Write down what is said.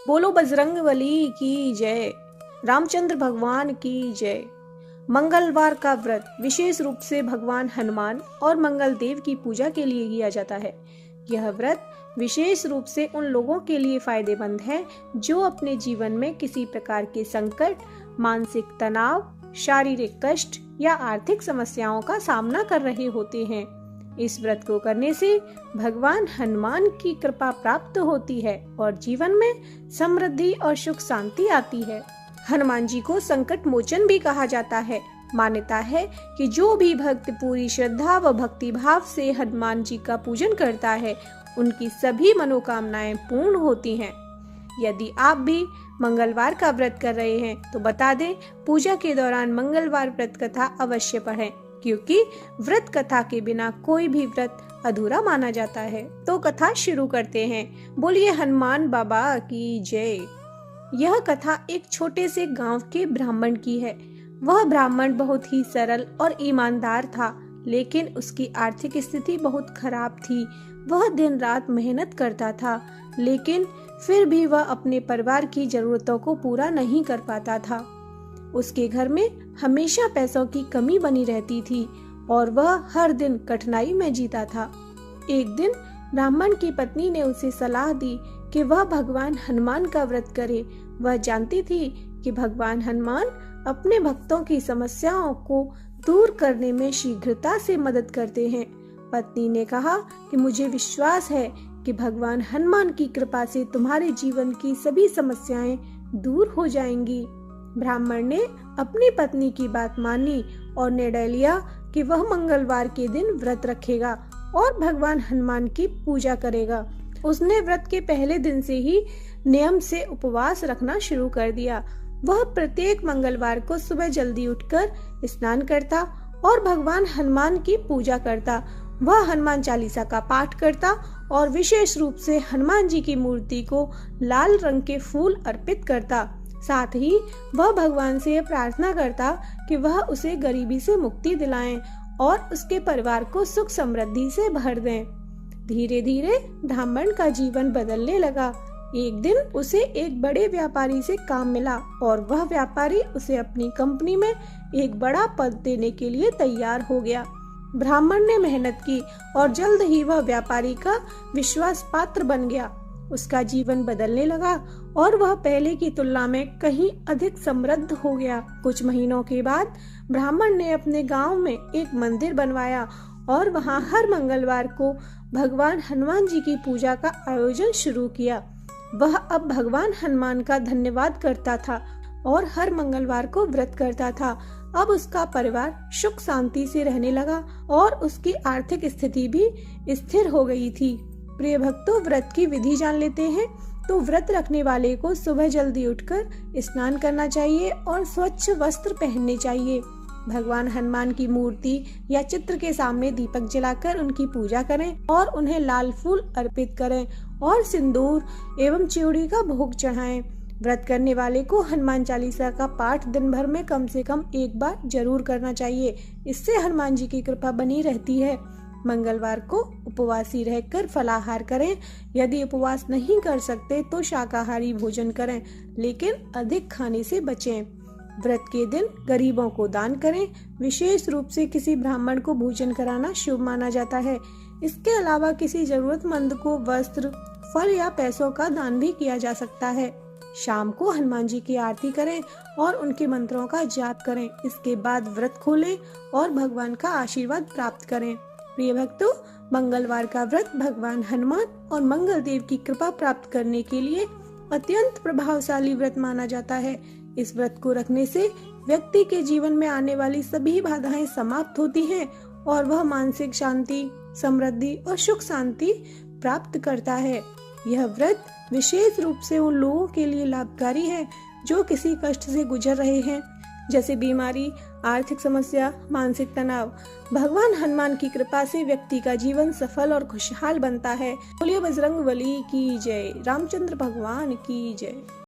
बोलो बजरंगबली की जय, रामचंद्र भगवान की जय। मंगलवार का व्रत विशेष रूप से भगवान हनुमान और मंगल देव की पूजा के लिए किया जाता है। यह व्रत विशेष रूप से उन लोगों के लिए फायदेमंद है जो अपने जीवन में किसी प्रकार के संकट, मानसिक तनाव, शारीरिक कष्ट या आर्थिक समस्याओं का सामना कर रहे होते हैं। इस व्रत को करने से भगवान हनुमान की कृपा प्राप्त होती है और जीवन में समृद्धि और सुख शांति आती है। हनुमान जी को संकट मोचन भी कहा जाता है। मान्यता है कि जो भी भक्त पूरी श्रद्धा व भक्ति भाव से हनुमान जी का पूजन करता है, उनकी सभी मनोकामनाएं पूर्ण होती हैं। यदि आप भी मंगलवार का व्रत कर रहे हैं तो बता दें, पूजा के दौरान मंगलवार व्रत कथा अवश्य पढ़ें, क्योंकि व्रत कथा के बिना कोई भी व्रत अधूरा माना जाता है। तो कथा शुरू करते हैं। बोलिए हनुमान बाबा की जय। यह कथा एक छोटे से गांव के ब्राह्मण की है। वह ब्राह्मण बहुत ही सरल और ईमानदार था, लेकिन उसकी आर्थिक स्थिति बहुत खराब थी। वह दिन रात मेहनत करता था, लेकिन फिर भी वह अपने परिवार की जरूरतों को पूरा नहीं कर पाता था। उसके घर में हमेशा पैसों की कमी बनी रहती थी और वह हर दिन कठिनाई में जीता था। एक दिन ब्राह्मण की पत्नी ने उसे सलाह दी कि वह भगवान हनुमान का व्रत करे। वह जानती थी कि भगवान हनुमान अपने भक्तों की समस्याओं को दूर करने में शीघ्रता से मदद करते हैं। पत्नी ने कहा कि मुझे विश्वास है कि भगवान हनुमान की कृपा से तुम्हारे जीवन की सभी समस्याएं दूर हो जाएंगी। ब्राह्मण ने अपनी पत्नी की बात मानी और निर्णय लिया कि वह मंगलवार के दिन व्रत रखेगा और भगवान हनुमान की पूजा करेगा। उसने व्रत के पहले दिन से ही नियम से उपवास रखना शुरू कर दिया। वह प्रत्येक मंगलवार को सुबह जल्दी उठकर स्नान करता और भगवान हनुमान की पूजा करता। वह हनुमान चालीसा का पाठ करता और विशेष रूप से हनुमान जी की मूर्ति को लाल रंग के फूल अर्पित करता। साथ ही वह भगवान से प्रार्थना करता कि वह उसे गरीबी से मुक्ति दिलाएं और उसके परिवार को सुख समृद्धि से भर दें। धीरे धीरे ब्राह्मण का जीवन बदलने लगा। एक दिन उसे एक बड़े व्यापारी से काम मिला और वह व्यापारी उसे अपनी कंपनी में एक बड़ा पद देने के लिए तैयार हो गया। ब्राह्मण ने मेहनत की और जल्द ही वह व्यापारी का विश्वास पात्र बन गया। उसका जीवन बदलने लगा और वह पहले की तुलना में कहीं अधिक समृद्ध हो गया। कुछ महीनों के बाद ब्राह्मण ने अपने गांव में एक मंदिर बनवाया और वहां हर मंगलवार को भगवान हनुमान जी की पूजा का आयोजन शुरू किया। वह अब भगवान हनुमान का धन्यवाद करता था और हर मंगलवार को व्रत करता था। अब उसका परिवार सुख शांति से रहने लगा और उसकी आर्थिक स्थिति भी स्थिर हो गई थी। प्रिय भक्तों, व्रत की विधि जान लेते हैं। तो व्रत रखने वाले को सुबह जल्दी उठकर स्नान करना चाहिए और स्वच्छ वस्त्र पहनने चाहिए। भगवान हनुमान की मूर्ति या चित्र के सामने दीपक जलाकर उनकी पूजा करें और उन्हें लाल फूल अर्पित करें और सिंदूर एवं चिवड़ी का भोग चढ़ाएं। व्रत करने वाले को हनुमान चालीसा का पाठ दिन भर में कम से कम एक बार जरूर करना चाहिए। इससे हनुमान जी की कृपा बनी रहती है। मंगलवार को उपवासी रहकर फलाहार करें। यदि उपवास नहीं कर सकते तो शाकाहारी भोजन करें, लेकिन अधिक खाने से बचें। व्रत के दिन गरीबों को दान करें। विशेष रूप से किसी ब्राह्मण को भोजन कराना शुभ माना जाता है। इसके अलावा किसी जरूरतमंद को वस्त्र, फल या पैसों का दान भी किया जा सकता है। शाम को हनुमान जी की आरती करें और उनके मंत्रों का जाप करें। इसके बाद व्रत खोलें और भगवान का आशीर्वाद प्राप्त करें। प्रिय भक्तों, मंगलवार का व्रत भगवान हनुमान और मंगल देव की कृपा प्राप्त करने के लिए अत्यंत प्रभावशाली व्रत माना जाता है। इस व्रत को रखने से व्यक्ति के जीवन में आने वाली सभी बाधाएं समाप्त होती हैं और वह मानसिक शांति, समृद्धि और सुख शांति प्राप्त करता है। यह व्रत विशेष रूप से उन लोगों के लिए लाभकारी है जो किसी कष्ट से गुजर रहे हैं, जैसे बीमारी, आर्थिक समस्या, मानसिक तनाव। भगवान हनुमान की कृपा से व्यक्ति का जीवन सफल और खुशहाल बनता है। बोलिए बजरंगबली की जय, रामचंद्र भगवान की जय।